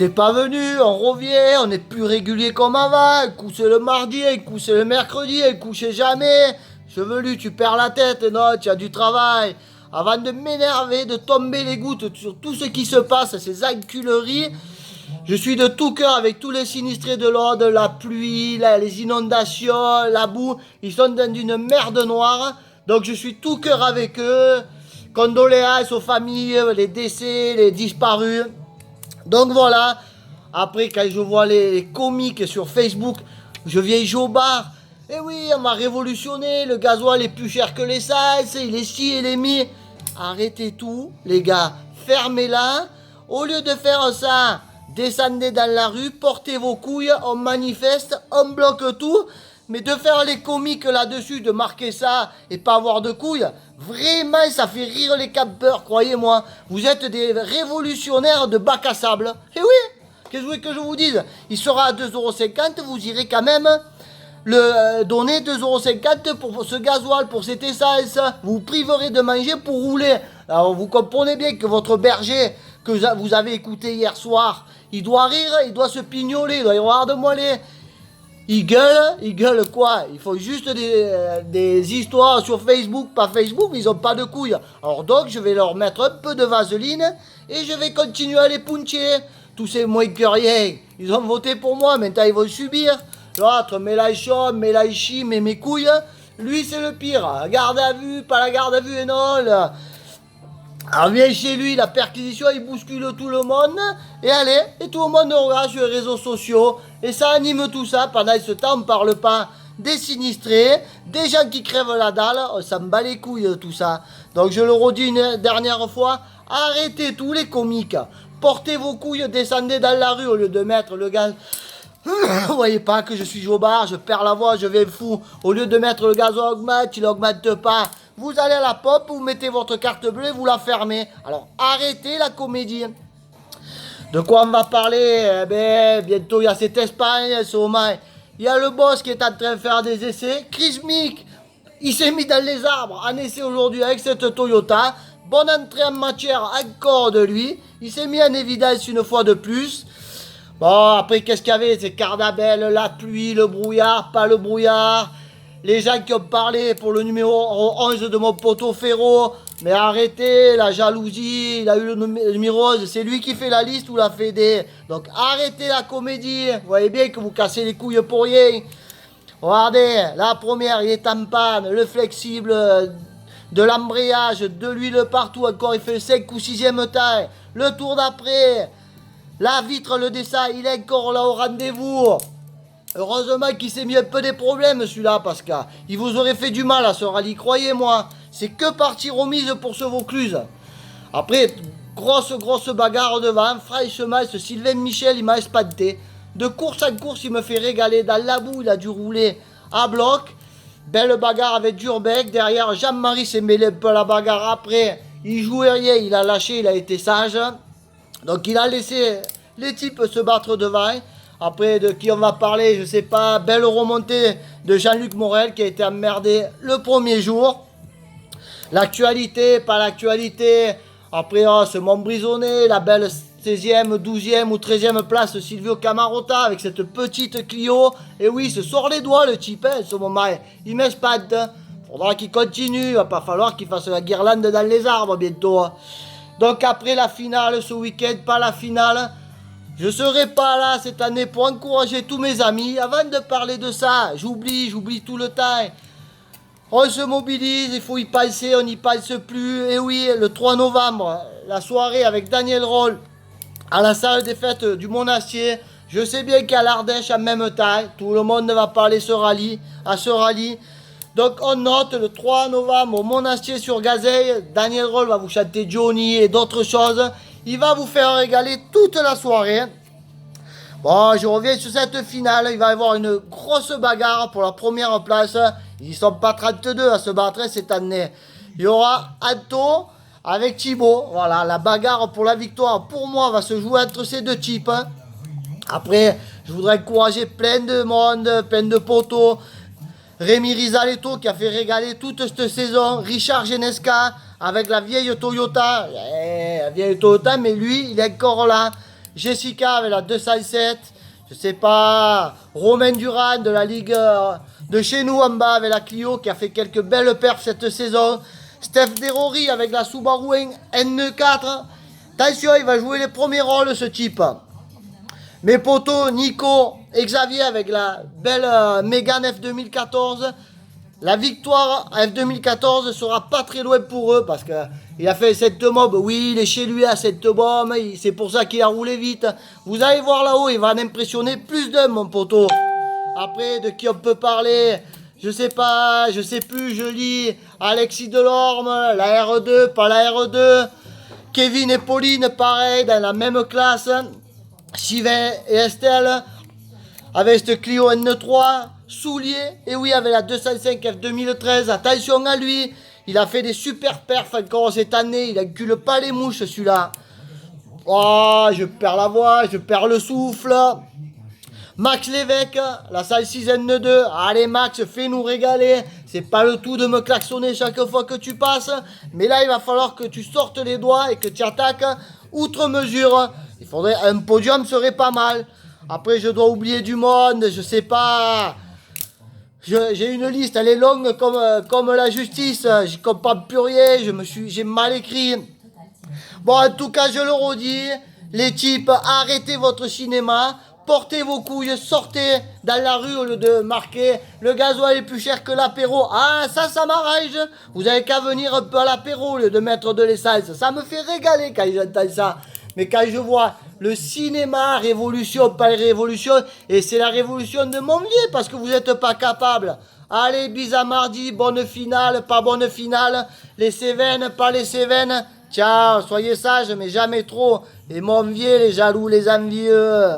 t'es pas venu, on revient, on est plus régulier comme avant. Un coup c'est le mardi, un coup c'est le mercredi, un coup c'est jamais. Chevelu, tu perds la tête, non, tu as du travail. Avant de m'énerver, de tomber les gouttes sur tout ce qui se passe, ces enculeries, je suis de tout cœur avec tous les sinistrés de l'Aude, la pluie, les inondations, la boue. Ils sont dans une merde noire. Donc je suis tout cœur avec eux. Condoléances aux familles, les décès, les disparus. Donc voilà. Après, quand je vois les comiques sur Facebook, je viens jobard. Eh oui, on m'a révolutionné. Le gasoil est plus cher que l'essence. Il est ci et les mi. Arrêtez tout, les gars. Fermez-la. Au lieu de faire ça, descendez dans la rue, portez vos couilles, on manifeste, on bloque tout. Mais de faire les comiques là-dessus, de marquer ça et pas avoir de couilles, vraiment ça fait rire les campeurs, croyez-moi. Vous êtes des révolutionnaires de bac à sable. Eh oui, qu'est-ce que vous voulez que je vous dise? Il sera à 2,50 €, vous irez quand même donner 2,50 € pour ce gasoil, pour cette essence. Vous vous priverez de manger pour rouler. Alors vous comprenez bien que votre berger que vous avez écouté hier soir, il doit rire, il doit se pignoler, il doit y avoir de moelleux. Il gueule quoi? Il faut juste des histoires sur Facebook, pas Facebook, mais ils ont pas de couilles. Alors donc je vais leur mettre un peu de vaseline et je vais continuer à les puncher. Tous ces moins que rien, ils ont voté pour moi, maintenant ils vont subir. L'autre, Mélenchon, mais mes couilles, lui c'est le pire. Garde à vue, pas la garde à vue et non. Là. Alors vient chez lui, la perquisition, il bouscule tout le monde, et allez, et tout le monde regarde sur les réseaux sociaux, et ça anime tout ça. Pendant ce temps, on ne parle pas des sinistrés, des gens qui crèvent la dalle, ça me bat les couilles tout ça. Donc je le redis une dernière fois, arrêtez tous les comiques, portez vos couilles, descendez dans la rue au lieu de mettre le gaz. Vous voyez pas que je suis jobard, je perds la voix, je vais fou. Au lieu de mettre le gaz augmente, il augmente pas. Vous allez à la pop, vous mettez votre carte bleue, vous la fermez. Alors arrêtez la comédie. De quoi on va parler? Eh ben, bientôt il y a cette Espagne, ce moment. Il y a le boss qui est en train de faire des essais. Chris Mick, il s'est mis dans les arbres en essai aujourd'hui avec cette Toyota. Bonne entrée en matière encore de lui. Il s'est mis en évidence une fois de plus. Bon, après, qu'est-ce qu'il y avait? C'est Cardabel, la pluie, le brouillard, pas le brouillard. Les gens qui ont parlé pour le numéro 11 de mon poteau Ferro. Mais arrêtez, la jalousie, il a eu le numéro 11. C'est lui qui fait la liste ou la fédé. Donc arrêtez la comédie. Vous voyez bien que vous cassez les couilles pour rien. Regardez, la première, il est en panne. Le flexible de l'embrayage, de l'huile partout. Encore, il fait le 5 ou 6e taille. Le tour d'après. La vitre, le dessin, il est encore là au rendez-vous. Heureusement qu'il s'est mis un peu des problèmes celui-là, parce qu'il vous aurait fait du mal à ce rallye, croyez-moi. C'est que partie remise pour ce Vaucluse. Après, grosse bagarre devant. Franchement, ce Sylvain Michel, il m'a espanté. De course en course, il me fait régaler. Dans la boue, il a dû rouler à bloc. Belle bagarre avec Durbeck. Derrière, Jean-Marie s'est mêlé un peu à la bagarre après. Il jouait rien, il a lâché, il a été sage. Donc il a laissé les types se battre devant. Après, de qui on va parler, je sais pas. Belle remontée de Jean-Luc Morel qui a été emmerdé le premier jour. L'actualité, pas l'actualité. Après, ce Montbrisonnais, la belle 16e, 12e ou 13e place, Silvio Camarota avec cette petite Clio. Et oui, il se sort les doigts le type, hein, ce moment. Il m'espante. Faudra qu'il continue. Il va pas falloir qu'il fasse la guirlande dans les arbres bientôt. Donc après la finale, ce week-end, pas la finale, je serai pas là cette année pour encourager tous mes amis. Avant de parler de ça, j'oublie tout le temps. On se mobilise, il faut y penser, on n'y pense plus. Et oui, le 3 novembre, la soirée avec Daniel Roll à la salle des fêtes du Monastier. Je sais bien qu'à l'Ardèche en même temps, tout le monde va parler à ce rallye. Donc on note le 3 novembre au Monastier sur Gazeille. Daniel Roll va vous chanter Johnny et d'autres choses. Il va vous faire régaler toute la soirée. Bon, je reviens sur cette finale. Il va y avoir une grosse bagarre pour la première place. Ils ne sont pas 32 à se battre cette année. Il y aura Anto avec Thibaut. Voilà, la bagarre pour la victoire pour moi va se jouer entre ces deux types. Après, je voudrais encourager plein de monde, plein de poteaux. Rémi Rizaletto qui a fait régaler toute cette saison. Richard Genesca avec la vieille Toyota. La vieille Toyota, mais lui, il est encore là. Jessica avec la 207. Je sais pas. Romain Duran de la Ligue de chez nous en bas avec la Clio qui a fait quelques belles perfs cette saison. Steph Derori avec la Subaru N4. Attention, il va jouer les premiers rôles ce type. Mes potos Nico et Xavier avec la belle Mégane F2014. La victoire F2014 sera pas très loin pour eux parce qu'il a fait cette mob. Oui, il est chez lui à cette bombe. C'est pour ça qu'il a roulé vite. Vous allez voir là-haut, il va en impressionner plus d'un, mon poteau. Après, de qui on peut parler? Je sais pas, je sais plus, je lis Alexis Delorme, la R2, pas la R2. Kevin et Pauline, pareil, dans la même classe. Sylvain et Estelle, avec ce Clio N3. Soulier, et oui, avec la 205 F2013, attention à lui. Il a fait des super perfs encore cette année. Il encule pas les mouches, celui-là. Oh, je perds la voix, je perds le souffle. Max Lévesque, la salle 6 N2. Allez Max, fais-nous régaler. C'est pas le tout de me klaxonner chaque fois que tu passes. Mais là, il va falloir que tu sortes les doigts et que tu attaques outre mesure. Il faudrait un podium, serait pas mal. Après, je dois oublier du monde, je sais pas. J'ai une liste, elle est longue comme la justice. Je comprends plus rien, j'ai mal écrit. Bon, en tout cas, je le redis. Les types, arrêtez votre cinéma. Portez vos couilles, sortez dans la rue au lieu de marquer le gasoil est plus cher que l'apéro. Ah, ça m'arrange. Vous avez qu'à venir un peu à l'apéro au lieu de mettre de l'essence. Ça me fait régaler quand j'entends ça. Mais quand je vois le cinéma, révolution, pas révolution, et c'est la révolution de mon vieil parce que vous n'êtes pas capable. Allez, bis à mardi, bonne finale, pas bonne finale, les Cévennes, pas les Cévennes. Ciao, soyez sages, mais jamais trop. Et mon vieux, les jaloux, les envieux.